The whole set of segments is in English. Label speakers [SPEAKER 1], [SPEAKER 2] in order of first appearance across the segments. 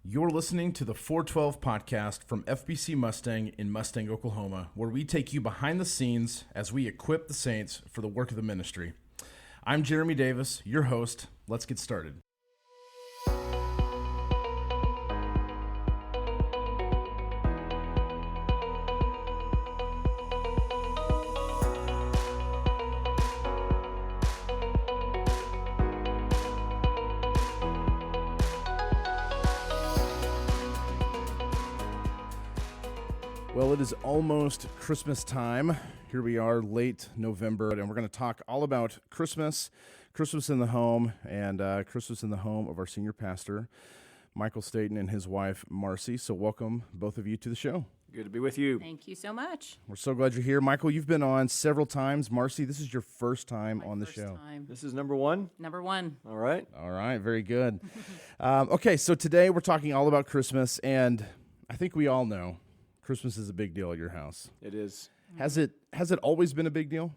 [SPEAKER 1] You're listening to the 412 podcast from FBC Mustang in Mustang, Oklahoma, where we take you behind the scenes as we equip the saints for the work of the ministry. I'm Jeremy Davis, your host. Let's get started. Well, it is almost Christmas time. Here we are, late November, and we're going to talk all about Christmas in the home, and Christmas in the home of our senior pastor, Michael Staton, and his wife, Marcy. So welcome, both of you, to the show.
[SPEAKER 2] Good to be with you.
[SPEAKER 3] Thank you so much.
[SPEAKER 1] We're so glad you're here. Michael, you've been on several times. Marcy, this is your first time on the show.
[SPEAKER 2] This is number one?
[SPEAKER 3] Number one.
[SPEAKER 2] All right.
[SPEAKER 1] All right, very good. Okay, so today we're talking all about Christmas, and I think we all know Christmas is a big deal at your house.
[SPEAKER 2] It is.
[SPEAKER 1] Has it always been a big deal?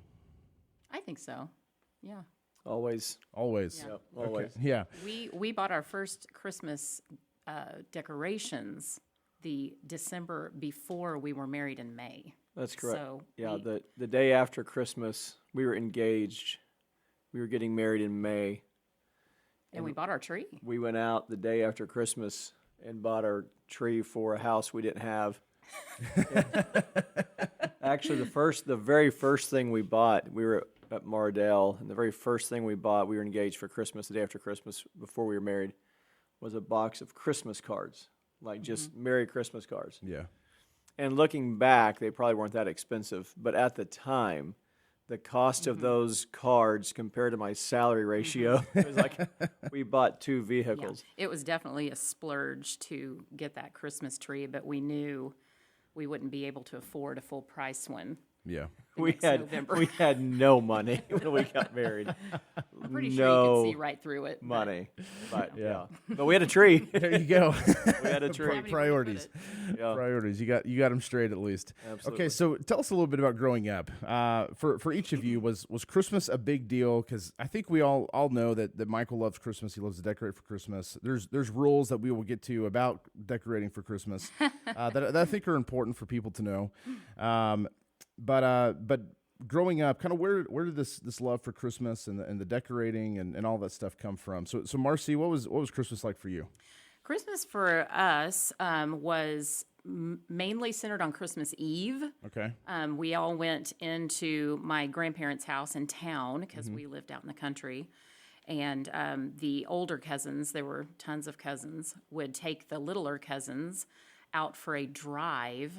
[SPEAKER 3] I think so. Yeah.
[SPEAKER 2] Always.
[SPEAKER 1] Always.
[SPEAKER 3] Yeah.
[SPEAKER 2] Yep, always.
[SPEAKER 1] Okay. Yeah.
[SPEAKER 3] We bought our first Christmas decorations the December before we were married in May.
[SPEAKER 2] That's correct.
[SPEAKER 3] So
[SPEAKER 2] yeah, the day after Christmas, we were engaged. We were getting married in May.
[SPEAKER 3] And we bought our tree.
[SPEAKER 2] We went out the day after Christmas and bought our tree for a house we didn't have. Actually, the very first thing we bought, we were at Mardell, and the very first thing we bought, we were engaged for Christmas, the day after Christmas, before we were married, was a box of Christmas cards, like just Merry Christmas cards.
[SPEAKER 1] Yeah.
[SPEAKER 2] And looking back, they probably weren't that expensive, but at the time, the cost of those cards compared to my salary ratio, it was like we bought two vehicles.
[SPEAKER 3] Yeah. It was definitely a splurge to get that Christmas tree, but we knew we wouldn't be able to afford a full price one.
[SPEAKER 1] Yeah.
[SPEAKER 2] We had no money when we got married.
[SPEAKER 3] I'm pretty sure you could see right through it.
[SPEAKER 2] Money. But yeah. But we had a tree.
[SPEAKER 1] There you go.
[SPEAKER 2] We had a tree.
[SPEAKER 1] Priorities.
[SPEAKER 2] Yeah.
[SPEAKER 1] Priorities. You got them straight at least.
[SPEAKER 2] Absolutely.
[SPEAKER 1] Okay, so tell us a little bit about growing up. For each of you, was Christmas a big deal? Because I think we all know that Michael loves Christmas. He loves to decorate for Christmas. There's rules that we will get to about decorating for Christmas that I think are important for people to know. But growing up, kind of where did this love for Christmas and the decorating and all that stuff come from? So Marcy, what was Christmas like for you?
[SPEAKER 3] Christmas for us was mainly centered on Christmas Eve.
[SPEAKER 1] Okay.
[SPEAKER 3] We all went into my grandparents' house in town because we lived out in the country. And the older cousins, there were tons of cousins, would take the littler cousins out for a drive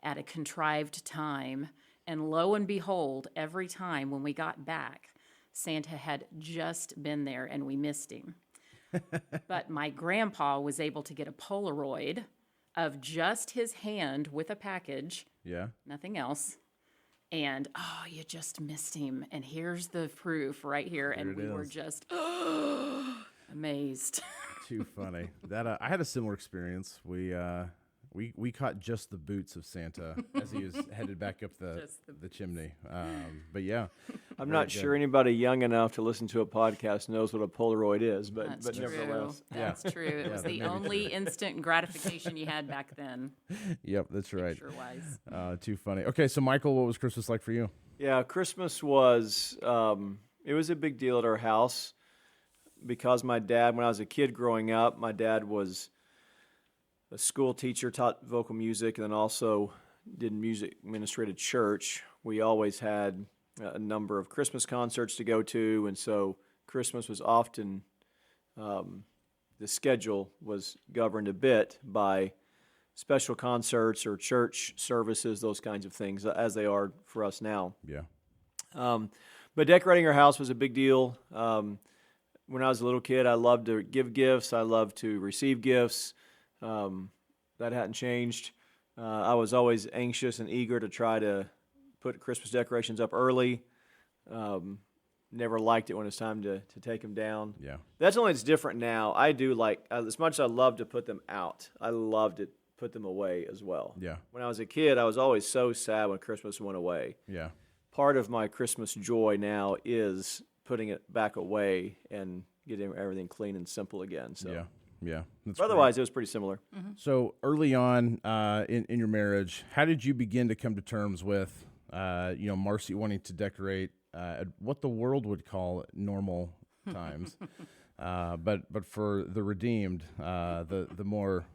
[SPEAKER 3] at a contrived time. And lo and behold, every time when we got back, Santa had just been there and we missed him. But my grandpa was able to get a Polaroid of just his hand with a package.
[SPEAKER 1] Yeah.
[SPEAKER 3] Nothing else. And, you just missed him. And here's the proof right here. And we were just amazed.
[SPEAKER 1] Too funny. That I had a similar experience. We caught just the boots of Santa as he was headed back up the chimney. But yeah.
[SPEAKER 2] I'm not sure anybody young enough to listen to a podcast knows what a Polaroid is, but nevertheless.
[SPEAKER 3] That's true. It was the only instant gratification you had back then.
[SPEAKER 1] Yep, that's right.
[SPEAKER 3] Picture-wise.
[SPEAKER 1] Too funny. Okay, so Michael, what was Christmas like for you?
[SPEAKER 2] Yeah, Christmas was, it was a big deal at our house because my dad, when I was a kid growing up, my dad was a school teacher, taught vocal music, and then also did music ministry at church. We always had a number of Christmas concerts to go to, and so Christmas was often, the schedule was governed a bit by special concerts or church services, those kinds of things, as they are for us now.
[SPEAKER 1] Yeah.
[SPEAKER 2] But decorating our house was a big deal. When I was a little kid, I loved to give gifts. I loved to receive gifts. That hadn't changed. I was always anxious and eager to try to put Christmas decorations up early. Never liked it when it's time to take them down.
[SPEAKER 1] Yeah.
[SPEAKER 2] That's only it's different now. I do like, as much as I love to put them out, I love to put them away as well.
[SPEAKER 1] Yeah.
[SPEAKER 2] When I was a kid, I was always so sad when Christmas went away.
[SPEAKER 1] Yeah.
[SPEAKER 2] Part of my Christmas joy now is putting it back away and getting everything clean and simple again. So.
[SPEAKER 1] Yeah. Yeah. That's
[SPEAKER 2] But otherwise, it was pretty similar.
[SPEAKER 1] great. So early on in your marriage, how did you begin to come to terms with, Marcy wanting to decorate at what the world would call normal times, but for the redeemed, the more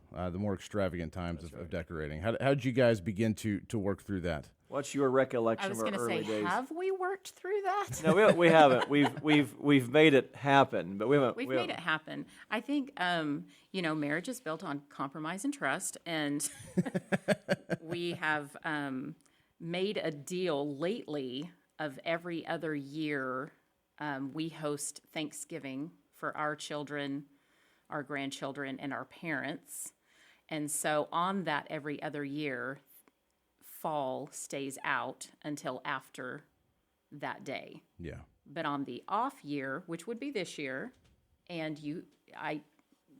[SPEAKER 1] extravagant times of decorating? How did you guys begin to work through that?
[SPEAKER 2] What's your
[SPEAKER 3] I
[SPEAKER 2] recollection
[SPEAKER 3] was
[SPEAKER 2] of our
[SPEAKER 3] going to
[SPEAKER 2] early
[SPEAKER 3] say,
[SPEAKER 2] days?
[SPEAKER 3] have we worked through that?
[SPEAKER 2] No, we haven't. We've made it happen, but we haven't.
[SPEAKER 3] We've made it happen. I think, marriage is built on compromise and trust, and we have made a deal lately of every other year. We host Thanksgiving for our children, our grandchildren, and our parents. And so on that every other year, fall stays out until after that day.
[SPEAKER 1] Yeah.
[SPEAKER 3] But on the off year, which would be this year, and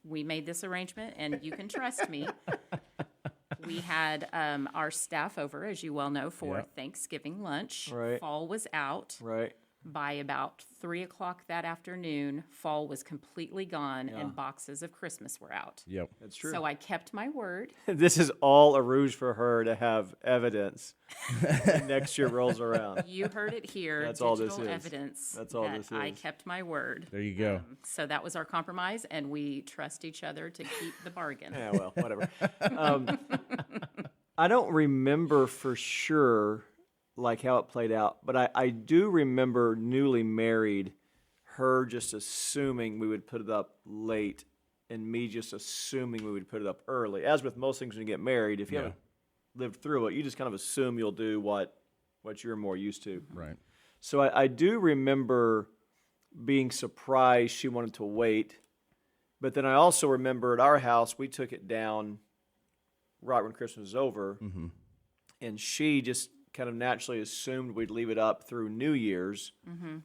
[SPEAKER 3] we made this arrangement, and you can trust me. We had our staff over, as you well know, for Thanksgiving lunch.
[SPEAKER 2] Right.
[SPEAKER 3] Fall was out.
[SPEAKER 2] Right.
[SPEAKER 3] By about 3:00 that afternoon, fall was completely gone, and boxes of Christmas were out.
[SPEAKER 1] Yep.
[SPEAKER 2] That's true.
[SPEAKER 3] So I kept my word.
[SPEAKER 2] This is all a ruse for her to have evidence when next year rolls around.
[SPEAKER 3] You heard it here.
[SPEAKER 2] That's all this
[SPEAKER 3] digital
[SPEAKER 2] is.
[SPEAKER 3] evidence.
[SPEAKER 2] That's all
[SPEAKER 3] that
[SPEAKER 2] this
[SPEAKER 3] I
[SPEAKER 2] is.
[SPEAKER 3] kept my word.
[SPEAKER 1] There you go.
[SPEAKER 3] So that was our compromise, and we trust each other to keep the bargain.
[SPEAKER 2] Yeah, well, whatever. I don't remember for sure like how it played out, but I do remember newly married, her just assuming we would put it up late, and me just assuming we would put it up early. As with most things when you get married, if you haven't lived through it, you just kind of assume you'll do what you're more used to.
[SPEAKER 1] Right.
[SPEAKER 2] So I do remember being surprised she wanted to wait, but then I also remember at our house, we took it down right when Christmas was over, and she just kind of naturally assumed we'd leave it up through New Year's,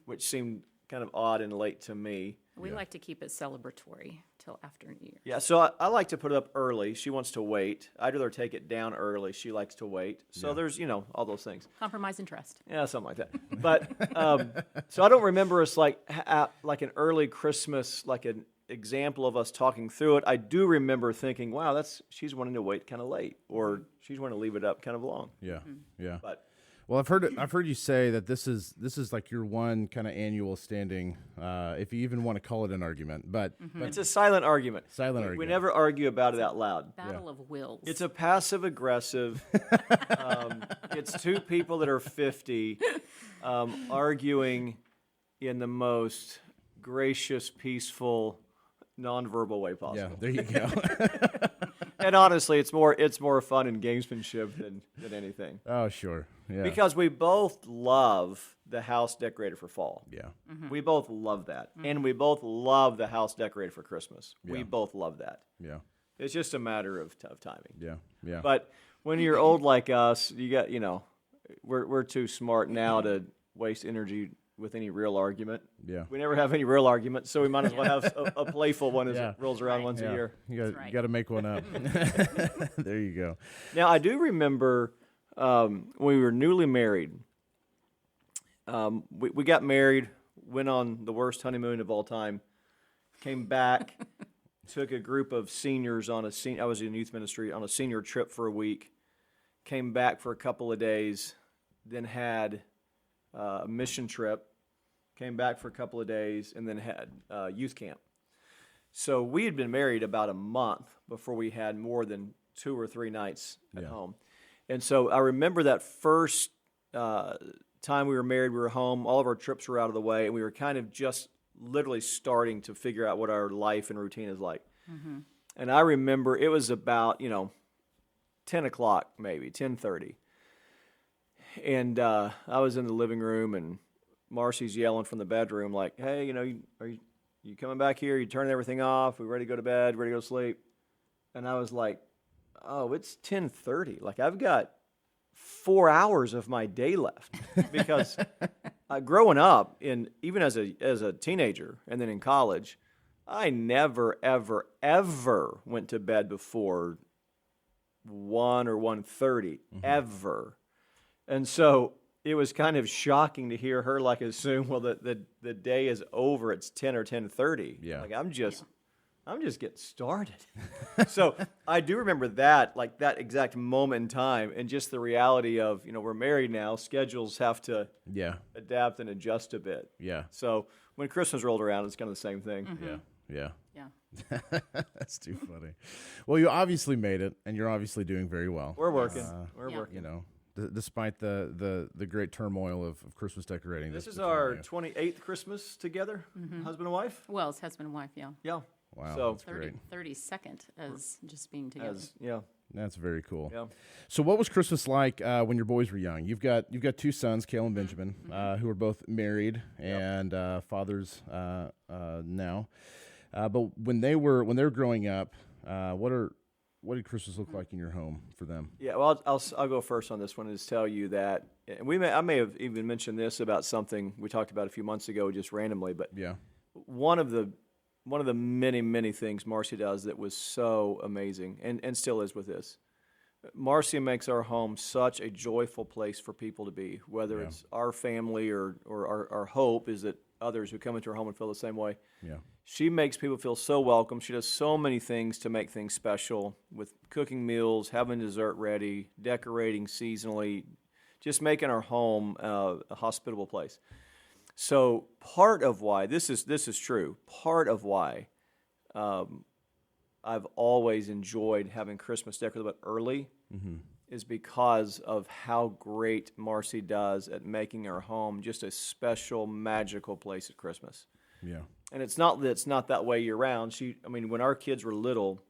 [SPEAKER 2] which seemed kind of odd and late to me.
[SPEAKER 3] We like to keep it celebratory till after New Year.
[SPEAKER 2] Yeah, so I like to put it up early. She wants to wait. I'd rather take it down early. She likes to wait. So there's, all those things.
[SPEAKER 3] Compromise and trust.
[SPEAKER 2] Yeah, something like that. But so I don't remember us like an early Christmas, like an example of us talking through it. I do remember thinking, wow, she's wanting to wait kind of late, or she's wanting to leave it up kind of long.
[SPEAKER 1] Yeah. Yeah.
[SPEAKER 2] But
[SPEAKER 1] Well, I've heard you say that this is like your one kind of annual standing, if you even want to call it an argument, but
[SPEAKER 2] it's a silent argument.
[SPEAKER 1] Argument.
[SPEAKER 2] We never argue about it out loud.
[SPEAKER 3] Battle of wills.
[SPEAKER 2] It's a passive aggressive. It's two people that are 50 arguing in the most gracious, peaceful, nonverbal way possible.
[SPEAKER 1] Yeah, there you go.
[SPEAKER 2] And honestly, it's more fun and gamesmanship than anything.
[SPEAKER 1] Oh, sure. Yeah.
[SPEAKER 2] Because we both love the house decorated for fall.
[SPEAKER 1] Yeah.
[SPEAKER 2] We both love that. And we both love the house decorated for Christmas. We
[SPEAKER 1] Yeah.
[SPEAKER 2] both love that.
[SPEAKER 1] Yeah.
[SPEAKER 2] It's just a matter of timing.
[SPEAKER 1] Yeah. Yeah.
[SPEAKER 2] But when you're old like us, you got, we're too smart now to waste energy with any real argument.
[SPEAKER 1] Yeah.
[SPEAKER 2] We never have any real argument, so we might as well have a playful one as
[SPEAKER 1] Yeah.
[SPEAKER 2] it rolls around once a
[SPEAKER 1] Yeah.
[SPEAKER 2] year.
[SPEAKER 1] You
[SPEAKER 3] right.
[SPEAKER 1] got to make one up. There you go.
[SPEAKER 2] Now, I do remember when we were newly married, we got married, went on the worst honeymoon of all time, came back, took a group of seniors I was in youth ministry, on a senior trip for a week, came back for a couple of days, then had a mission trip, came back for a couple of days, and then had youth camp. So we had been married about a month before we had more than 2 or 3 nights at home. And so I remember that first time we were married, we were home, all of our trips were out of the way, and we were kind of just literally starting to figure out what our life and routine is like. And I remember it was about, 10 o'clock maybe, 10:30. And I was in the living room, and Marcy's yelling from the bedroom like, hey, are you coming back here? You turning everything off? We ready to go to bed? Ready to go to sleep? And I was like, oh, it's 10:30. Like, I've got 4 hours of my day left. Because growing up, even as a teenager and then in college, I never, ever, ever went to bed before 1 or 1:30, ever. And so it was kind of shocking to hear her assume, well, the day is over. It's 10 or 10:30.
[SPEAKER 1] Yeah.
[SPEAKER 2] Like, I'm just I'm just getting started. So I do remember that, like that exact moment in time, and just the reality of, we're married now, schedules have to
[SPEAKER 1] Yeah.
[SPEAKER 2] adapt and adjust a bit.
[SPEAKER 1] Yeah.
[SPEAKER 2] So when Christmas rolled around, it's kind of the same thing.
[SPEAKER 1] Yeah. Yeah.
[SPEAKER 3] Yeah.
[SPEAKER 1] That's too funny. Well, you obviously made it, and you're obviously doing very well.
[SPEAKER 2] We're working. We're
[SPEAKER 3] Yeah.
[SPEAKER 2] working.
[SPEAKER 1] Despite the great turmoil of Christmas decorating.
[SPEAKER 2] This is
[SPEAKER 1] between
[SPEAKER 2] our
[SPEAKER 1] you.
[SPEAKER 2] 28th Christmas together, husband and wife.
[SPEAKER 3] Well, it's husband and wife, yeah.
[SPEAKER 2] Yeah.
[SPEAKER 1] Wow,
[SPEAKER 2] So
[SPEAKER 1] that's great.
[SPEAKER 3] 32nd as just being together.
[SPEAKER 2] yeah.
[SPEAKER 1] That's very cool.
[SPEAKER 2] Yeah.
[SPEAKER 1] So, what was Christmas like when your boys were young? You've got two sons, Cale and Benjamin, who are both married and fathers now. But when they were growing up, what did Christmas look like in your home for them?
[SPEAKER 2] Yeah, well, I'll go first on this one and just tell you that, and I may have even mentioned this about something we talked about a few months ago just randomly, but
[SPEAKER 1] Yeah.
[SPEAKER 2] one of the many things Marcy does that was so amazing and still is with this. Marcy makes our home such a joyful place for people to be, whether
[SPEAKER 1] Yeah.
[SPEAKER 2] it's our family or our hope is that others who come into our home and feel the same way.
[SPEAKER 1] Yeah.
[SPEAKER 2] She makes people feel so welcome. She does so many things to make things special, with cooking meals, having dessert ready, decorating seasonally, just making our home a hospitable place. So part of why this is true. Part of why I've always enjoyed having Christmas decorated a bit early is because of how great Marcy does at making our home just a special, magical place at Christmas.
[SPEAKER 1] Yeah.
[SPEAKER 2] And it's not that way year round. When our kids were little,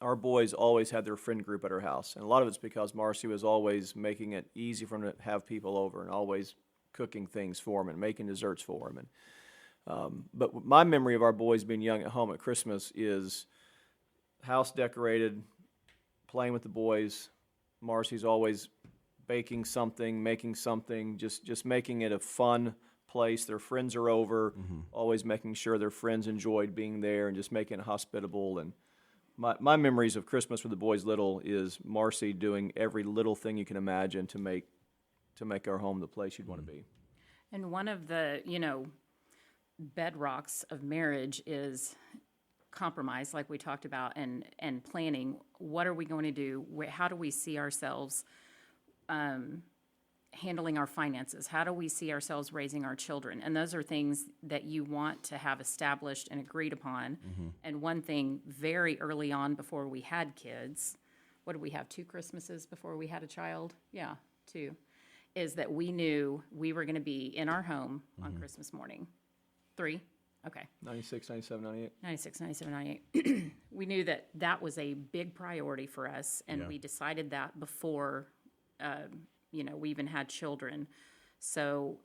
[SPEAKER 2] our boys always had their friend group at our house, and a lot of it's because Marcy was always making it easy for them to have people over, and always cooking things for them and making desserts for them. And but my memory of our boys being young at home at Christmas is house decorated, playing with the boys. Marcy's always baking something, making something, just making it a fun place. Their friends are over, always making sure their friends enjoyed being there and just making it hospitable. And my memories of Christmas with the boys little is Marcy doing every little thing you can imagine to make our home the place you'd want to be.
[SPEAKER 3] And one of the, bedrocks of marriage is compromise, like we talked about, and planning. What are we going to do? How do we see ourselves handling our finances? How do we see ourselves raising our children? And those are things that you want to have established and agreed upon. And one thing very early on before we had kids, what did we have, 2 Christmases before we had a child? Yeah, 2. Is that we knew we were going to be in our home on Christmas morning. 3? Okay.
[SPEAKER 2] 96, 97, 98.
[SPEAKER 3] 96, 97, 98. We knew that was a big priority for us, and we decided that before, we even had children. So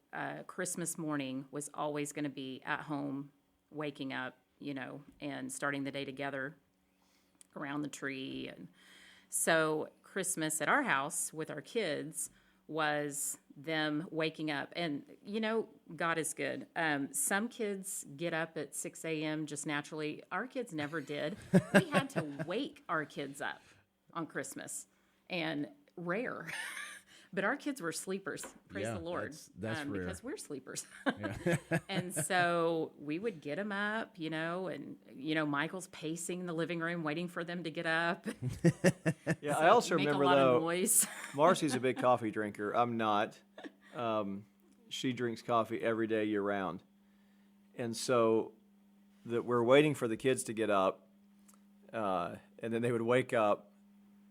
[SPEAKER 3] Christmas morning was always going to be at home, waking up, and starting the day together around the tree. And so Christmas at our house with our kids was them waking up. And, God is good. Some kids get up at 6 a.m. just naturally. Our kids never did. We had to wake our kids up on Christmas, and rare. But our kids were sleepers, praise the Lord,
[SPEAKER 1] that's rare.
[SPEAKER 3] because we're sleepers. And so we would get them up, and, Michael's pacing the living room, waiting for them to get up.
[SPEAKER 2] Yeah, I also
[SPEAKER 3] Make
[SPEAKER 2] remember,
[SPEAKER 3] a lot
[SPEAKER 2] though,
[SPEAKER 3] of noise.
[SPEAKER 2] Marcy's a big coffee drinker. I'm not. She drinks coffee every day year round. And so that we're waiting for the kids to get up, and then they would wake up.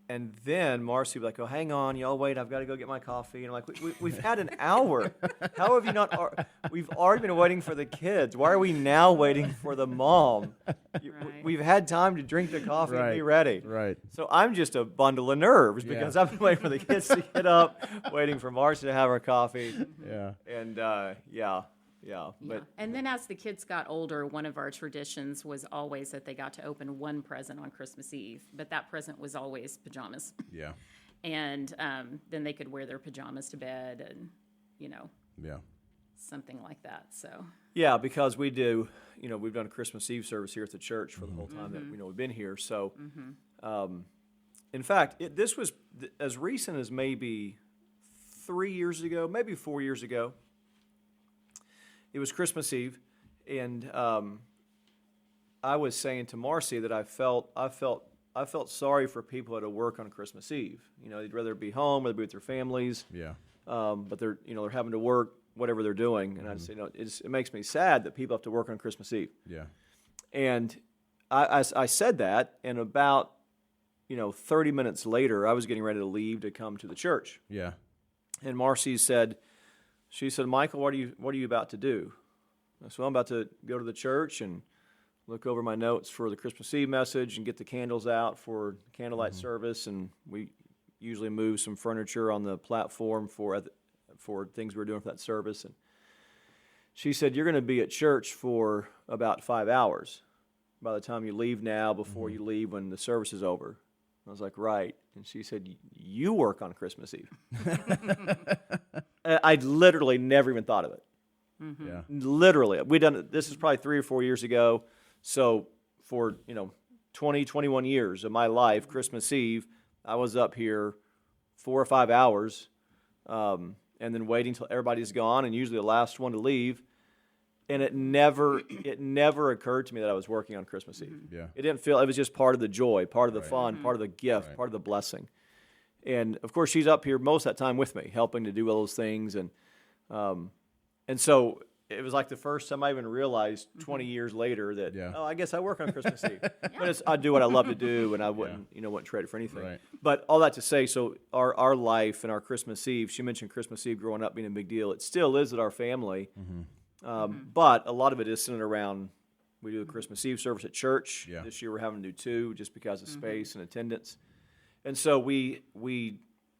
[SPEAKER 2] And then Marcy would be like, "Oh, hang on, y'all wait. I've got to go get my coffee." And I'm like, we've had an hour. How have you not? We've already been waiting for the kids. Why are we now waiting for the mom?
[SPEAKER 3] Right.
[SPEAKER 2] We've had time to drink the coffee and be ready.
[SPEAKER 1] Right.
[SPEAKER 2] So I'm just a bundle of nerves because I've been waiting for the kids to get up, waiting for Marcy to have her coffee.
[SPEAKER 1] Yeah.
[SPEAKER 2] And But
[SPEAKER 3] And then as the kids got older, one of our traditions was always that they got to open one present on Christmas Eve, but that present was always pajamas.
[SPEAKER 1] Yeah.
[SPEAKER 3] And then they could wear their pajamas to bed and,
[SPEAKER 1] Yeah.
[SPEAKER 3] something like that. So
[SPEAKER 2] yeah, because we do, we've done a Christmas Eve service here at the church for the whole time that we've been here. So, in fact, this was as recent as maybe 3 years ago, maybe 4 years ago. It was Christmas Eve, and I was saying to Marcy that I felt sorry for people that had to work on Christmas Eve. You know, they'd rather be home, rather be with their families.
[SPEAKER 1] Yeah.
[SPEAKER 2] But they're having to work whatever they're doing, and I say, it makes me sad that people have to work on Christmas Eve.
[SPEAKER 1] Yeah.
[SPEAKER 2] And I said that, and about 30 minutes later, I was getting ready to leave to come to the church.
[SPEAKER 1] Yeah.
[SPEAKER 2] And Marcy said, Michael, what are you about to do? I said, well, I'm about to go to the church and look over my notes for the Christmas Eve message and get the candles out for candlelight service, and we usually move some furniture on the platform for things we were doing for that service. And she said, you're going to be at church for about 5 hours by the time you leave now, before you leave when the service is over. I was like, right. And she said, you work on Christmas Eve. I'd literally never even thought of it.
[SPEAKER 3] Mm-hmm.
[SPEAKER 1] Yeah.
[SPEAKER 2] Literally. We'd done it, this is probably 3 or 4 years ago. So for, 20, 21 years of my life, Christmas Eve, I was up here 4 or 5 hours, and then waiting till everybody's gone, and usually the last one to leave. And it never occurred to me that I was working on Christmas Eve.
[SPEAKER 1] Yeah.
[SPEAKER 2] It didn't feel, it was just part of the joy, part of the
[SPEAKER 1] Right.
[SPEAKER 2] fun, part of the gift,
[SPEAKER 1] Right.
[SPEAKER 2] part of the blessing. And of course, she's up here most of that time with me, helping to do all those things. And so it was like the first time I even realized 20 years later that,
[SPEAKER 1] Yeah.
[SPEAKER 2] I guess I work on Christmas Eve. But I do what I love to do, and I wouldn't trade it for anything.
[SPEAKER 1] Right.
[SPEAKER 2] But all that to say, so our life and our Christmas Eve, she mentioned Christmas Eve growing up being a big deal. It still is at our family. But a lot of it is centered around, we do the Christmas Eve service at church.
[SPEAKER 1] Yeah.
[SPEAKER 2] This year we're having to do 2 just because of space and attendance. And so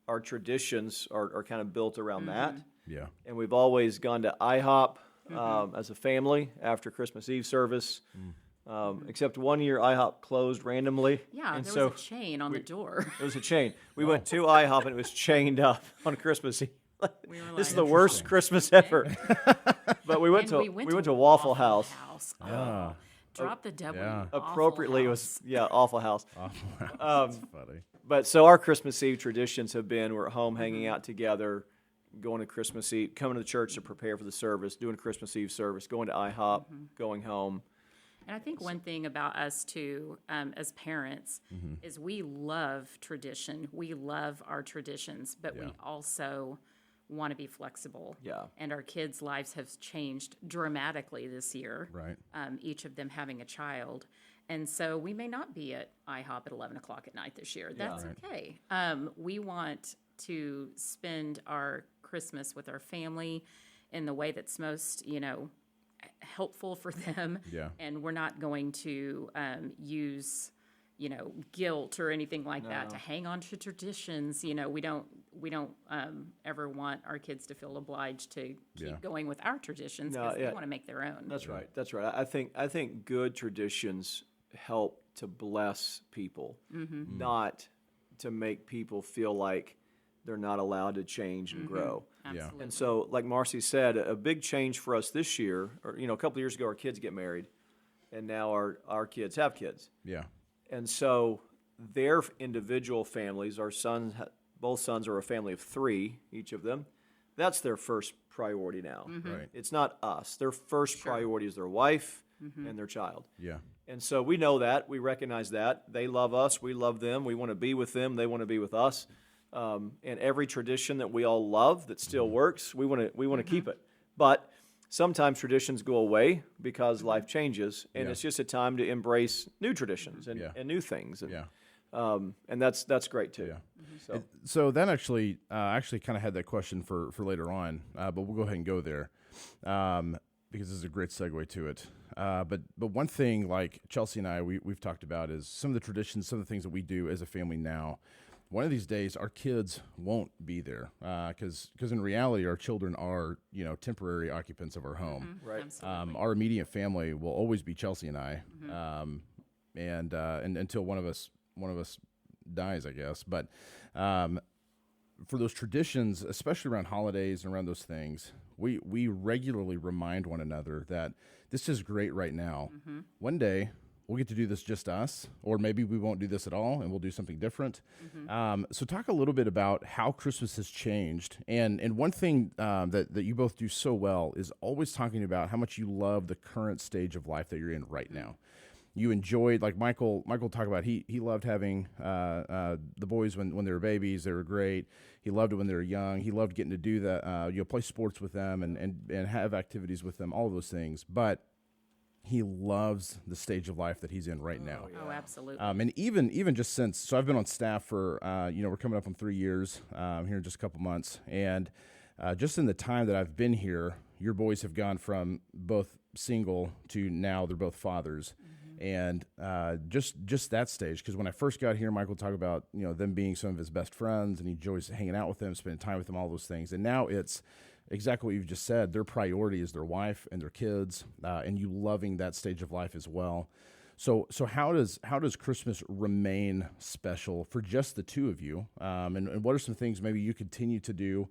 [SPEAKER 2] our traditions are kind of built around that.
[SPEAKER 1] Yeah.
[SPEAKER 2] And we've always gone to IHOP as a family after Christmas Eve service. Except one year IHOP closed randomly.
[SPEAKER 3] Yeah,
[SPEAKER 2] and
[SPEAKER 3] there
[SPEAKER 2] so
[SPEAKER 3] was a chain on the door.
[SPEAKER 2] There was a chain. We went to IHOP and it was chained up on Christmas Eve.
[SPEAKER 3] We were
[SPEAKER 2] This is
[SPEAKER 3] like,
[SPEAKER 2] the worst Christmas ever. But we went
[SPEAKER 3] And
[SPEAKER 2] to Waffle House.
[SPEAKER 1] Ah.
[SPEAKER 3] Drop the W.
[SPEAKER 1] Yeah.
[SPEAKER 3] Waffle
[SPEAKER 2] Appropriately, it
[SPEAKER 3] House.
[SPEAKER 2] was Awful House.
[SPEAKER 1] That's funny.
[SPEAKER 2] But so our Christmas Eve traditions have been, we're at home hanging out together, going to Christmas Eve, coming to the church to prepare for the service, doing a Christmas Eve service, going to IHOP, going home.
[SPEAKER 3] And I think one thing about us too, as parents, is we love tradition. We love our traditions, but we also want to be flexible.
[SPEAKER 2] Yeah.
[SPEAKER 3] And our kids' lives have changed dramatically this year.
[SPEAKER 1] Right.
[SPEAKER 3] Each of them having a child. And so we may not be at IHOP at 11 o'clock at night this year. That's okay. We want to spend our Christmas with our family in the way that's most, helpful for them.
[SPEAKER 1] Yeah.
[SPEAKER 3] And we're not going to use, guilt or anything like that to hang on to traditions. We don't ever want our kids to feel obliged to keep going with our traditions because they want to make their own.
[SPEAKER 2] That's right. That's right. I think good traditions help to bless people, not to make people feel like they're not allowed to change and grow.
[SPEAKER 3] Absolutely.
[SPEAKER 2] And so, like Marcy said, a big change for us this year, or a couple of years ago, our kids get married, and now our kids have kids.
[SPEAKER 1] Yeah.
[SPEAKER 2] And so their individual families, both sons are a family of 3, each of them. That's their first priority now.
[SPEAKER 1] Right.
[SPEAKER 2] It's not us. Their first priority is their wife and their child.
[SPEAKER 1] Yeah.
[SPEAKER 2] And so we know that. We recognize that. They love us. We love them. We want to be with them. They want to be with us. And every tradition that we all love that still works, we want to keep it. But sometimes traditions go away because life changes, and it's just a time to embrace new traditions and new things. And, and that's great too.
[SPEAKER 1] Yeah. So that actually kind of had that question for later on, but we'll go ahead and go there because this is a great segue to it. But one thing, like Chelsea and I, we've talked about is some of the traditions, some of the things that we do as a family now. One of these days, our kids won't be there because in reality, our children are temporary occupants of our home.
[SPEAKER 2] Right.
[SPEAKER 3] Absolutely.
[SPEAKER 1] Our immediate family will always be Chelsea and I, and until one of us dies, I guess. But for those traditions, especially around holidays and around those things, we regularly remind one another that this is great right now. One day, we'll get to do this just us, or maybe we won't do this at all and we'll do something different. So talk a little bit about how Christmas has changed. And one thing that you both do so well is always talking about how much you love the current stage of life that you're in right now. you enjoyed, like Michael talked about, he loved having the boys when they were babies. They were great. He loved it when they were young. He loved getting to do that, play sports with them and have activities with them, all of those things. But he loves the stage of life that he's in right now.
[SPEAKER 3] Oh, absolutely.
[SPEAKER 1] And even just since, so I've been on staff for, we're coming up on 3 years here in just a couple months. And just in the time that I've been here, your boys have gone from both single to now they're both fathers. And just that stage, because when I first got here, Michael talked about, them being some of his best friends, and he enjoys hanging out with them, spending time with them, all those things. And now it's exactly what you've just said. Their priority is their wife and their kids, and you loving that stage of life as well. So how does Christmas remain special for just the two of you? And what are some things maybe you continue to do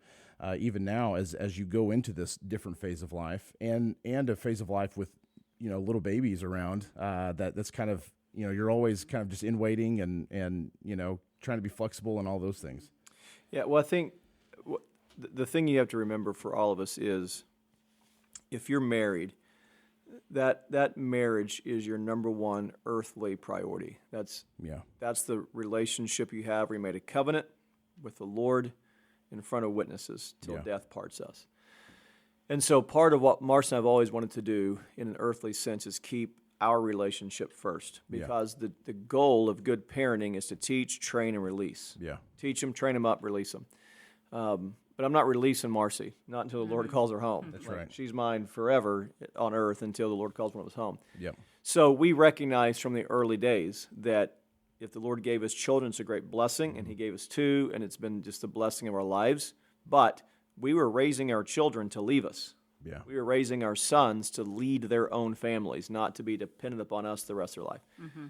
[SPEAKER 1] even now as you go into this different phase of life and a phase of life with little babies around, that's kind of, you're always kind of just in waiting and trying to be flexible and all those things.
[SPEAKER 2] Yeah, well, I think the thing you have to remember for all of us is if you're married, that marriage is your number one earthly priority. That's the relationship you have where you made a covenant with the Lord in front of witnesses till death parts us. And so part of what Marcy and I have always wanted to do in an earthly sense is keep our relationship first, because the goal of good parenting is to teach, train, and release. Yeah. Teach them, train them up, release them. But I'm not releasing Marcy, not until the Lord calls her home.
[SPEAKER 1] That's right.
[SPEAKER 2] She's mine forever on earth until the Lord calls one of us home.
[SPEAKER 1] Yep.
[SPEAKER 2] So we recognize from the early days that if the Lord gave us children, it's a great blessing, and He gave us two, and it's been just the blessing of our lives. But we were raising our children to leave us. Yeah. We were raising our sons to lead their own families, not to be dependent upon us the rest of their life. Mm-hmm.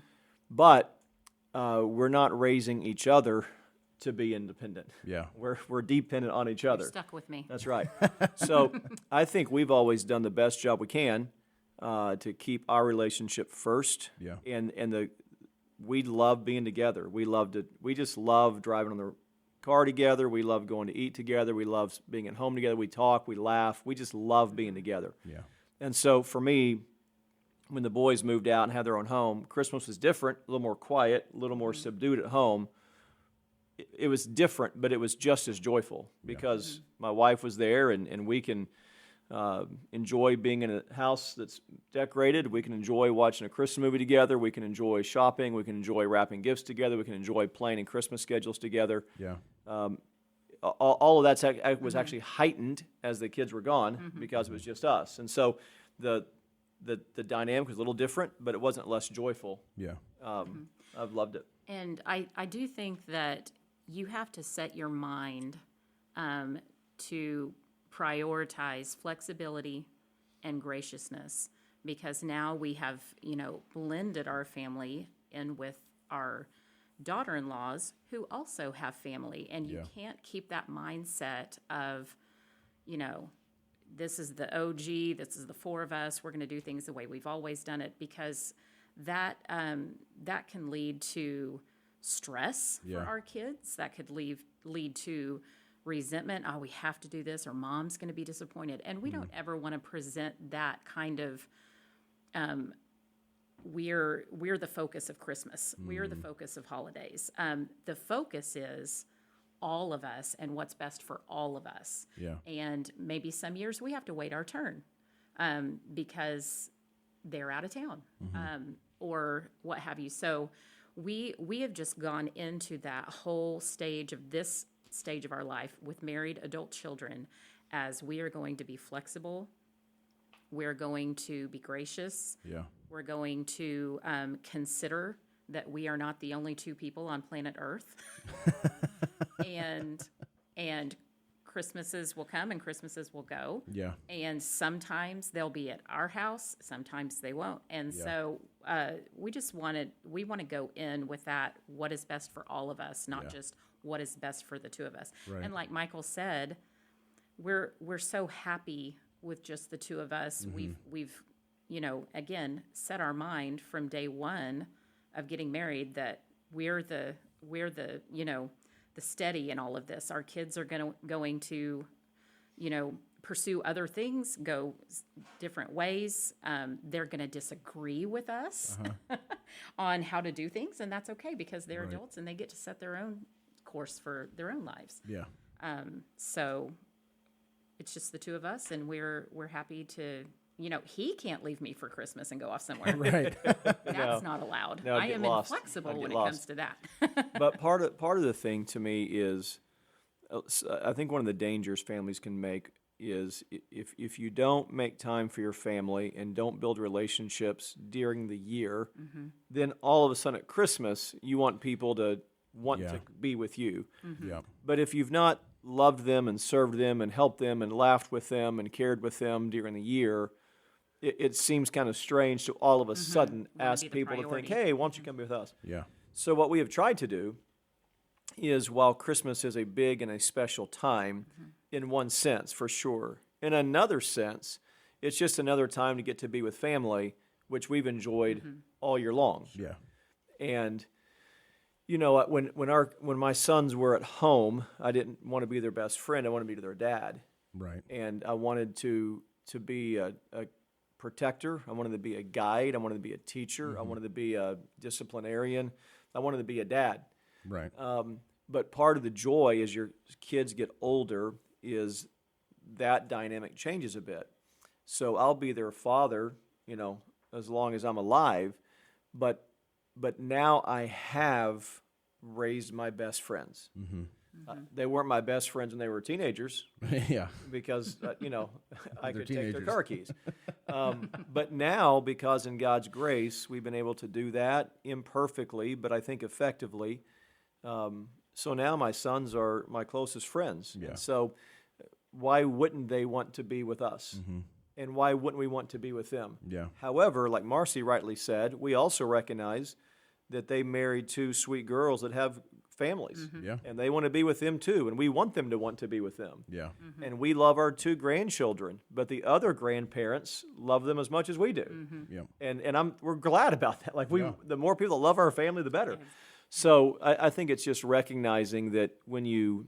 [SPEAKER 2] But we're not raising each other to be independent. Yeah. We're dependent on each other.
[SPEAKER 3] You're stuck with me.
[SPEAKER 2] That's right. So I think we've always done the best job we can to keep our relationship first. Yeah. And we love being together. We just love driving on the car together. We love going to eat together. We love being at home together. We talk, we laugh. We just love being together. Yeah. And so for me, when the boys moved out and had their own home, Christmas was different, a little more quiet, a little more subdued at home. It was different, but it was just as joyful because my wife was there, and we can enjoy being in a house that's decorated. We can enjoy watching a Christmas movie together. We can enjoy shopping. We can enjoy wrapping gifts together. We can enjoy planning Christmas schedules together. Yeah. All of that was actually heightened as the kids were gone because it was just us. And so the dynamic was a little different, but it wasn't less joyful. Yeah. I've loved it.
[SPEAKER 3] And I do think that you have to set your mind to prioritize flexibility and graciousness, because now we have, blended our family in with our daughter-in-laws who also have family, and you can't keep that mindset of, this is the OG, this is the four of us, we're going to do things the way we've always done it, because that can lead to stress for our kids. That could lead to resentment. Oh, we have to do this, or mom's going to be disappointed. And we don't ever want to present that kind of we're the focus of Christmas. We're the focus of holidays. The focus is all of us and what's best for all of us. Yeah. And maybe some years we have to wait our turn because they're out of town or what have you. So we have just gone into that whole stage of our life with married adult children as we are going to be flexible. We're going to be gracious. Yeah. We're going to consider that we are not the only two people on planet Earth. and Christmases will come and Christmases will go. Yeah. And sometimes they'll be at our house, sometimes they won't. And so we want to go in with that, what is best for all of us, not just what is best for the two of us. Right. And like Michael said, we're so happy with just the two of us. We've again set our mind from day one of getting married that we're the the steady in all of this. Our kids are going to pursue other things, go different ways. They're going to disagree with us on how to do things, and that's okay because they're adults and they get to set their own course for their own lives.
[SPEAKER 1] Yeah.
[SPEAKER 3] So it's just the two of us, and we're happy to. He can't leave me for Christmas and go off somewhere.
[SPEAKER 1] Right.
[SPEAKER 3] That's not allowed.
[SPEAKER 2] No, I'd
[SPEAKER 3] I
[SPEAKER 2] get
[SPEAKER 3] am
[SPEAKER 2] lost.
[SPEAKER 3] inflexible
[SPEAKER 2] I'd
[SPEAKER 3] when
[SPEAKER 2] get
[SPEAKER 3] it
[SPEAKER 2] lost.
[SPEAKER 3] comes to that.
[SPEAKER 2] But part of the thing to me is, I think one of the dangers families can make is if you don't make time for your family and don't build relationships during the year, then all of a sudden at Christmas you want people to want to be with you.
[SPEAKER 1] Yeah.
[SPEAKER 2] But if you've not loved them and served them and helped them and laughed with them and cared with them during the year, it seems kind of strange to all of a sudden ask
[SPEAKER 3] be the
[SPEAKER 2] people to think,
[SPEAKER 3] priority.
[SPEAKER 2] hey, why don't you come be with us?
[SPEAKER 1] Yeah.
[SPEAKER 2] So what we have tried to do is, while Christmas is a big and a special time, in one sense, for sure, in another sense, it's just another time to get to be with family, which we've enjoyed all year long.
[SPEAKER 1] Yeah.
[SPEAKER 2] And when my sons were at home, I didn't want to be their best friend. I wanted to be their dad,
[SPEAKER 1] Right.
[SPEAKER 2] and I wanted to be a protector. I wanted to be a guide. I wanted to be a teacher. I wanted to be a disciplinarian. I wanted to be a dad.
[SPEAKER 1] Right.
[SPEAKER 2] But part of the joy as your kids get older is that dynamic changes a bit. So I'll be their father, as long as I'm alive. But now I have raised my best friends. They weren't my best friends when they were teenagers
[SPEAKER 1] Yeah.
[SPEAKER 2] because, I could take their
[SPEAKER 1] teenagers.
[SPEAKER 2] car keys. But now, because in God's grace, we've been able to do that imperfectly, but I think effectively. So now my sons are my closest friends.
[SPEAKER 1] Yeah.
[SPEAKER 2] And so why wouldn't they want to be with us? And why wouldn't we want to be with them?
[SPEAKER 1] Yeah.
[SPEAKER 2] However, like Marcy rightly said, we also recognize that they married two sweet girls that have families.
[SPEAKER 1] Yeah.
[SPEAKER 2] And they want to be with them too, and we want them to want to be with them.
[SPEAKER 1] Yeah.
[SPEAKER 2] And we love our two grandchildren, but the other grandparents love them as much as we do.
[SPEAKER 1] Yeah.
[SPEAKER 2] And we're glad about that. Like the more people that love our family, the better. So I think it's just recognizing that when you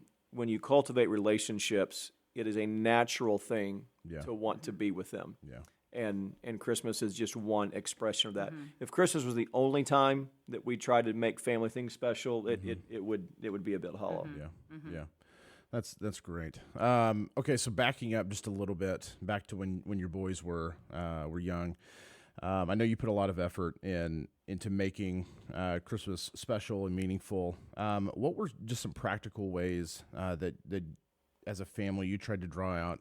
[SPEAKER 2] cultivate relationships, it is a natural thing to want to be with them.
[SPEAKER 1] Yeah.
[SPEAKER 2] And Christmas is just one expression of that. If Christmas was the only time that we tried to make family things special, it would be a bit hollow.
[SPEAKER 1] Yeah. Yeah. That's great. Okay, so backing up just a little bit, back to when your boys were young. I know you put a lot of effort into making Christmas special and meaningful. What were just some practical ways that as a family you tried to draw out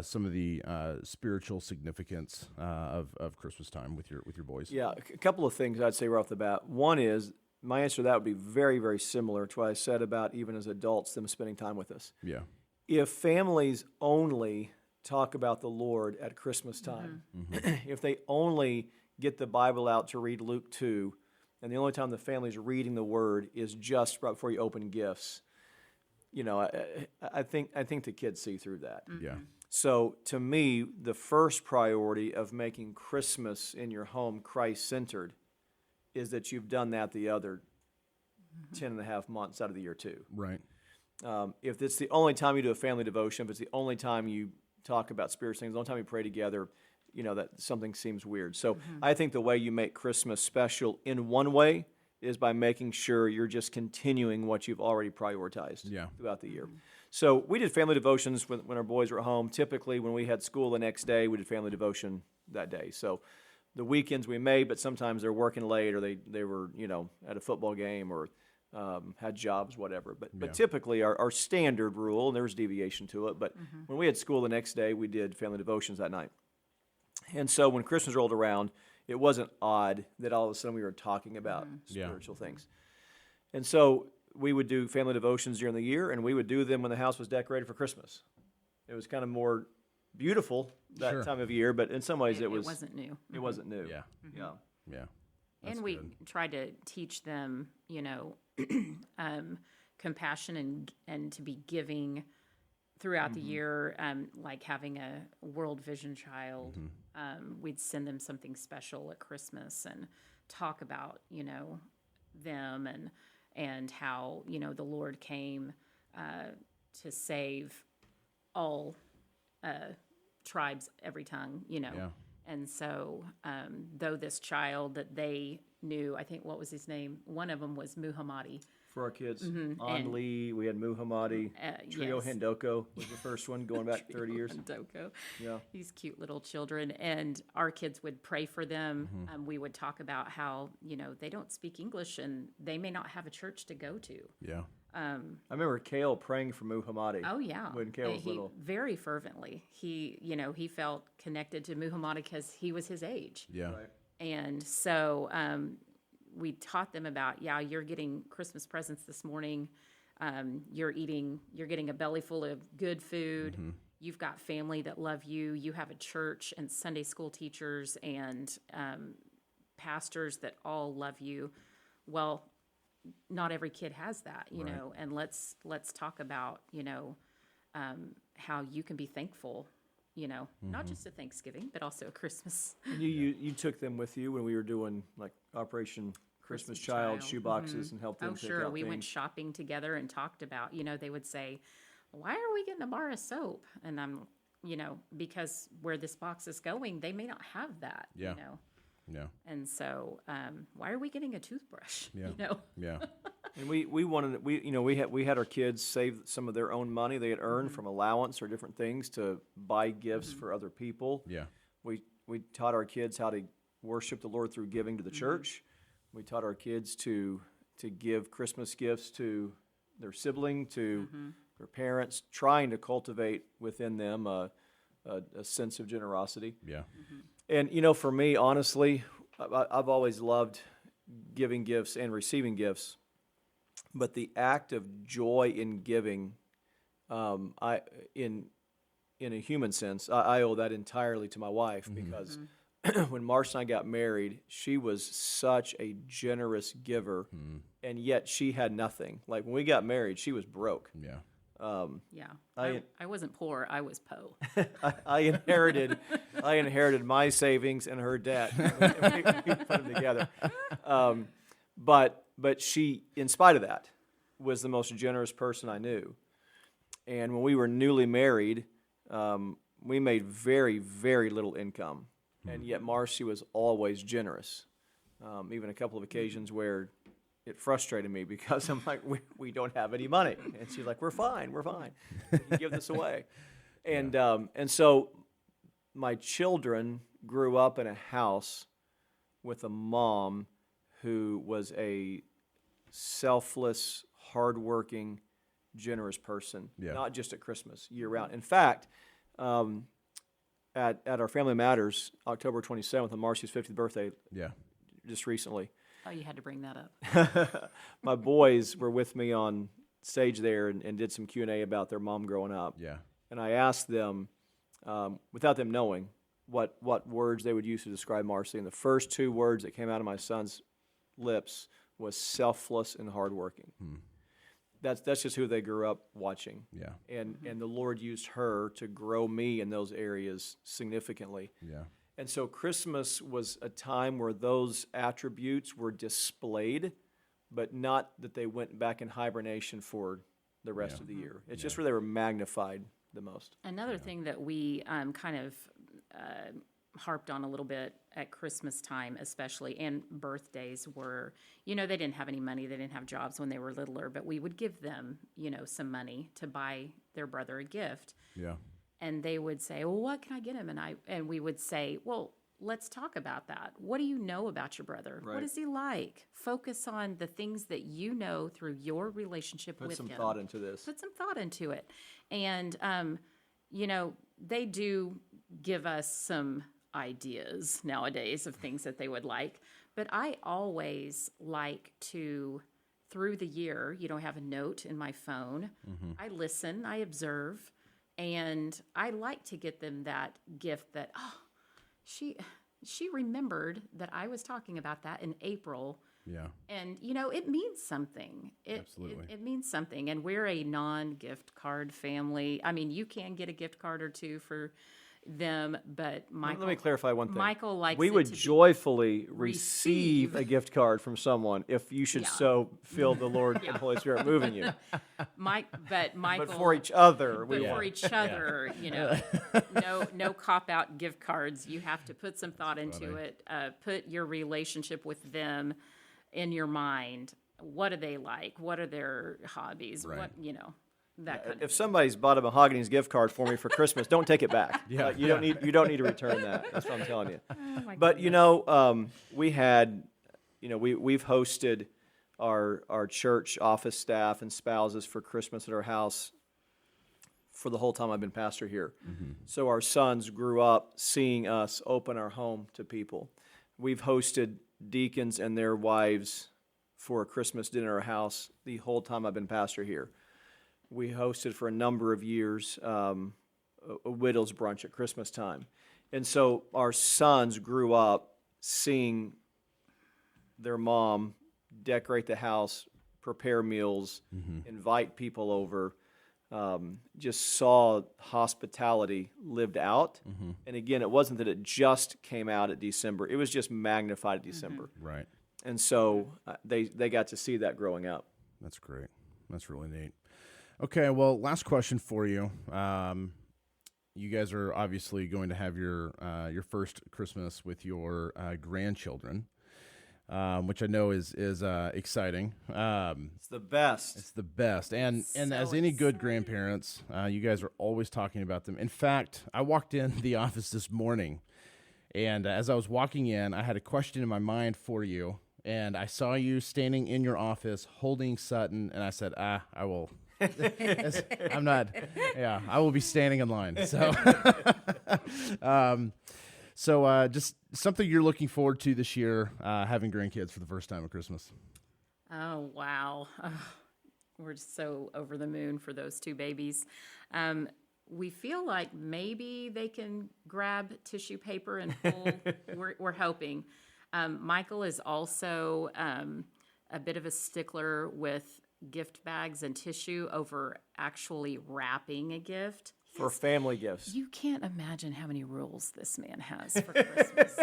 [SPEAKER 1] some of the spiritual significance of Christmas time with your boys?
[SPEAKER 2] Yeah, a couple of things I'd say right off the bat. One is, my answer to that would be very, very similar to what I said about even as adults, them spending time with us.
[SPEAKER 1] Yeah.
[SPEAKER 2] If families only talk about the Lord at Christmas time, if they only get the Bible out to read Luke 2, and the only time the family's reading the Word is just right before you open gifts, I think the kids see through that.
[SPEAKER 1] Yeah.
[SPEAKER 2] So to me, the first priority of making Christmas in your home Christ-centered is that you've done that the other 10 and a half months out of the year too.
[SPEAKER 1] Right.
[SPEAKER 2] If it's the only time you do a family devotion, if it's the only time you talk about spiritual things, the only time you pray together, that something seems weird. So I think the way you make Christmas special in one way is by making sure you're just continuing what you've already prioritized throughout the year. So we did family devotions when our boys were at home. Typically, when we had school the next day, we did family devotion that day. So the weekends we may, but sometimes they're working late or they were, at a football game or had jobs, whatever. But typically our standard rule, and there was deviation to it, but when we had school the next day, we did family devotions that night. And so when Christmas rolled around, it wasn't odd that all of a sudden we were talking about spiritual things. And so we would do family devotions during the year, and we would do them when the house was decorated for Christmas. It was kind of more beautiful that time of year, but in some ways it
[SPEAKER 3] wasn't new.
[SPEAKER 2] It wasn't new.
[SPEAKER 1] Yeah.
[SPEAKER 2] Yeah.
[SPEAKER 1] Yeah.
[SPEAKER 3] And we tried to teach them, compassion and to be giving throughout the year, like having a World Vision child. We'd send them something special at Christmas and talk about, them and how, the Lord came to save all tribes, every tongue,
[SPEAKER 1] Yeah.
[SPEAKER 3] And so, though this child that they knew, I think, what was his name? One of them was Muhammadi.
[SPEAKER 2] For our kids,
[SPEAKER 3] and-
[SPEAKER 2] Lee, we had Muhammadi, Trio
[SPEAKER 3] yes.
[SPEAKER 2] Hindoko was the first one, going back 30 years.
[SPEAKER 3] Doko.
[SPEAKER 2] Yeah.
[SPEAKER 3] These cute little children. And our kids would pray for them. We would talk about how, they don't speak English and they may not have a church to go to.
[SPEAKER 1] Yeah.
[SPEAKER 2] I remember Kale praying for Muhammadi.
[SPEAKER 3] Oh, yeah.
[SPEAKER 2] When Kale was
[SPEAKER 3] He
[SPEAKER 2] little.
[SPEAKER 3] very fervently. He felt connected to Muhammad because he was his age.
[SPEAKER 1] Yeah.
[SPEAKER 2] Right.
[SPEAKER 3] And so we taught them about, you're getting Christmas presents this morning. You're getting a belly full of good food. You've got family that love you. You have a church and Sunday school teachers and pastors that all love you. Well, not every kid has that, you know, and let's talk about, how you can be thankful, not just at Thanksgiving, but also at Christmas.
[SPEAKER 2] And you took them with you when we were doing like Operation Christmas Child shoe boxes and helped them
[SPEAKER 3] Oh,
[SPEAKER 2] pick
[SPEAKER 3] sure.
[SPEAKER 2] out
[SPEAKER 3] We went
[SPEAKER 2] things.
[SPEAKER 3] shopping together and talked about, they would say, why are we getting a bar of soap? And I'm, because where this box is going, they may not have that,
[SPEAKER 1] Yeah. Yeah.
[SPEAKER 3] And so, why are we getting a toothbrush?
[SPEAKER 1] Yeah. Yeah.
[SPEAKER 2] And we wanted we had our kids save some of their own money they had earned from allowance or different things to buy gifts for other people.
[SPEAKER 1] Yeah.
[SPEAKER 2] We taught our kids how to worship the Lord through giving to the church. We taught our kids to give Christmas gifts to their sibling, to their parents, trying to cultivate within them a sense of generosity.
[SPEAKER 1] Yeah.
[SPEAKER 2] And, for me, honestly, I've always loved giving gifts and receiving gifts. But the act of joy in giving, in a human sense, I owe that entirely to my wife because when Marcy and I got married, she was such a generous giver, and yet she had nothing. Like when we got married, she was broke.
[SPEAKER 1] Yeah.
[SPEAKER 3] Yeah.
[SPEAKER 2] I-
[SPEAKER 3] I wasn't poor. I was po.
[SPEAKER 2] I inherited my savings and her debt. We put them together. But she, in spite of that, was the most generous person I knew. And when we were newly married, we made very, very little income. And yet Marcy was always generous. Even a couple of occasions where it frustrated me because I'm like, we don't have any money. And she's like, we're fine. We can give this away. And so my children grew up in a house with a mom who was a selfless, hardworking, generous person, not just at Christmas, year-round. In fact, at our Family Matters, October 27th, on Marcy's 50th birthday, just recently,
[SPEAKER 3] Oh, you had to bring that up.
[SPEAKER 2] my boys were with me on stage there and did some Q&A about their mom growing up.
[SPEAKER 1] Yeah.
[SPEAKER 2] And I asked them, without them knowing, what words they would use to describe Marcy. And the first two words that came out of my son's lips was selfless and hardworking. That's just who they grew up watching.
[SPEAKER 1] Yeah.
[SPEAKER 2] And the Lord used her to grow me in those areas significantly.
[SPEAKER 1] Yeah.
[SPEAKER 2] And so Christmas was a time where those attributes were displayed, but not that they went back in hibernation for the rest of the year. It's just where they were magnified the most.
[SPEAKER 3] Another thing that we kind of harped on a little bit at Christmas time especially, and birthdays were, they didn't have any money, they didn't have jobs when they were littler, but we would give them, some money to buy their brother a gift.
[SPEAKER 1] Yeah.
[SPEAKER 3] And they would say, well, what can I get him? And we would say, well, let's talk about that. What do you know about your brother?
[SPEAKER 2] Right.
[SPEAKER 3] What is he like? Focus on the things that you know through your relationship
[SPEAKER 2] Put
[SPEAKER 3] with
[SPEAKER 2] some
[SPEAKER 3] him.
[SPEAKER 2] thought into this.
[SPEAKER 3] Put some thought into it. And, they do give us some ideas nowadays of things that they would like. But I always like to, through the year, have a note in my phone. I listen, I observe, and I like to get them that gift that, she remembered that I was talking about that in April.
[SPEAKER 1] Yeah.
[SPEAKER 3] And, it means something.
[SPEAKER 1] Absolutely.
[SPEAKER 3] It means something. And we're a non-gift card family. I mean, you can get a gift card or two for, them, but Michael.
[SPEAKER 2] Let me clarify one thing.
[SPEAKER 3] Michael likes
[SPEAKER 2] we
[SPEAKER 3] it
[SPEAKER 2] would
[SPEAKER 3] to be
[SPEAKER 2] joyfully receive
[SPEAKER 3] receive.
[SPEAKER 2] a gift card from someone if you should
[SPEAKER 3] Yeah.
[SPEAKER 2] so feel the Lord and Holy Spirit moving you.
[SPEAKER 3] But Michael.
[SPEAKER 2] But for each other, we
[SPEAKER 3] But
[SPEAKER 2] want.
[SPEAKER 3] for each other, no cop out gift cards. You have to put some thought into it. Put your relationship with them in your mind. What do they like? What are their hobbies?
[SPEAKER 1] Right.
[SPEAKER 3] What that kind of
[SPEAKER 2] If somebody's bought a Mahogany's gift card for me for Christmas, don't take it back.
[SPEAKER 1] Yeah.
[SPEAKER 2] You don't need to return that. That's what I'm telling you.
[SPEAKER 3] my
[SPEAKER 2] But we had, we've hosted our church office staff and spouses for Christmas at our house for the whole time I've been pastor here. So our sons grew up seeing us open our home to people. We've hosted deacons and their wives for a Christmas dinner at our house the whole time I've been pastor here. We hosted for a number of years a widow's brunch at Christmas time. And so our sons grew up seeing their mom decorate the house, prepare meals, invite people over, just saw hospitality lived out. And again, it wasn't that it just came out at December. It was just magnified at December.
[SPEAKER 1] Right.
[SPEAKER 2] And so they got to see that growing up.
[SPEAKER 1] That's great. That's really neat. Okay, well, last question for you. You guys are obviously going to have your first Christmas with your grandchildren, which I know is exciting.
[SPEAKER 2] It's the best.
[SPEAKER 1] It's the best, and
[SPEAKER 3] So
[SPEAKER 1] as any good grandparents, you guys are always talking about them. In fact, I walked in the office this morning, and as I was walking in, I had a question in my mind for you, and I saw you standing in your office holding Sutton, and I said, I will. I'm not. Yeah, I will be standing in line. So, just something you're looking forward to this year, having grandkids for the first time at Christmas.
[SPEAKER 3] Oh, wow. We're just so over the moon for those two babies. We feel like maybe they can grab tissue paper and pull. We're hoping. Michael is also a bit of a stickler with gift bags and tissue over actually wrapping a gift.
[SPEAKER 2] For family gifts.
[SPEAKER 3] You can't imagine how many rules this man has for Christmas.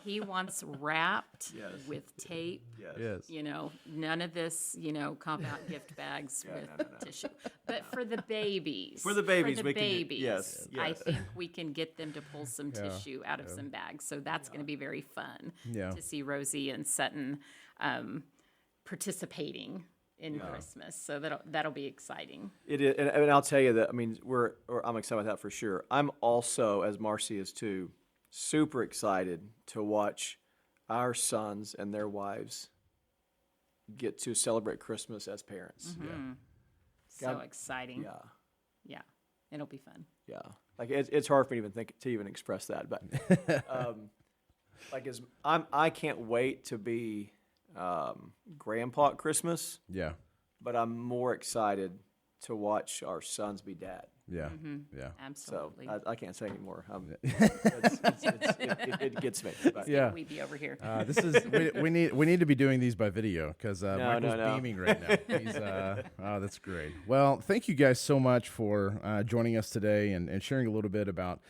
[SPEAKER 3] He wants wrapped with tape.
[SPEAKER 1] Yes.
[SPEAKER 3] None of this, comp out gift bags with tissue. But for the babies.
[SPEAKER 2] For the babies, we can do-
[SPEAKER 3] babies,
[SPEAKER 2] yes,
[SPEAKER 3] I
[SPEAKER 2] yes.
[SPEAKER 3] think we can get them to pull some tissue out of some bags. So that's going to be very fun to see Rosie and Sutton participating in Christmas. So that'll be exciting.
[SPEAKER 2] It is, and I'll tell you that. I mean, I'm excited about that for sure. I'm also, as Marcy is too, super excited to watch our sons and their wives get to celebrate Christmas as parents.
[SPEAKER 3] So exciting.
[SPEAKER 2] Yeah,
[SPEAKER 3] Yeah. It'll be fun.
[SPEAKER 2] yeah. Like it's hard for me to even express that, but I can't wait to be grandpa at Christmas.
[SPEAKER 1] Yeah.
[SPEAKER 2] But I'm more excited to watch our sons be dad.
[SPEAKER 1] Yeah.
[SPEAKER 3] Mm-hmm.
[SPEAKER 1] Yeah.
[SPEAKER 2] So
[SPEAKER 3] Absolutely.
[SPEAKER 2] I can't say anymore. It gets me. But
[SPEAKER 1] Yeah.
[SPEAKER 3] We'd be over here.
[SPEAKER 1] This is we need to be doing these by video because Michael's
[SPEAKER 2] no.
[SPEAKER 1] beaming right now. He's that's great. Well, thank you guys so much for joining us today and sharing a little bit about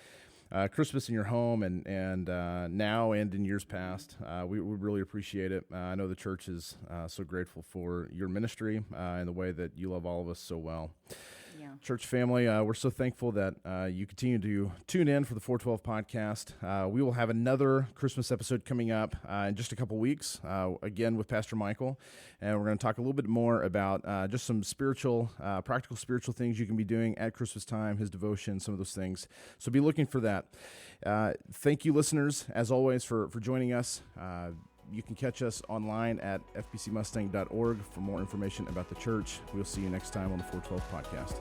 [SPEAKER 1] Christmas in your home and now and in years past. We really appreciate it. I know the church is so grateful for your ministry and the way that you love all of us so well.
[SPEAKER 3] Yeah.
[SPEAKER 1] Church family, we're so thankful that you continue to tune in for the 412 podcast. We will have another Christmas episode coming up in just a couple weeks, again with Pastor Michael, and we're going to talk a little bit more about just some practical spiritual things you can be doing at Christmas time, his devotion, some of those things. So be looking for that. Thank you, listeners, as always, for joining us. You can catch us online at fbcmustang.org for more information about the church. We'll see you next time on the 412 podcast.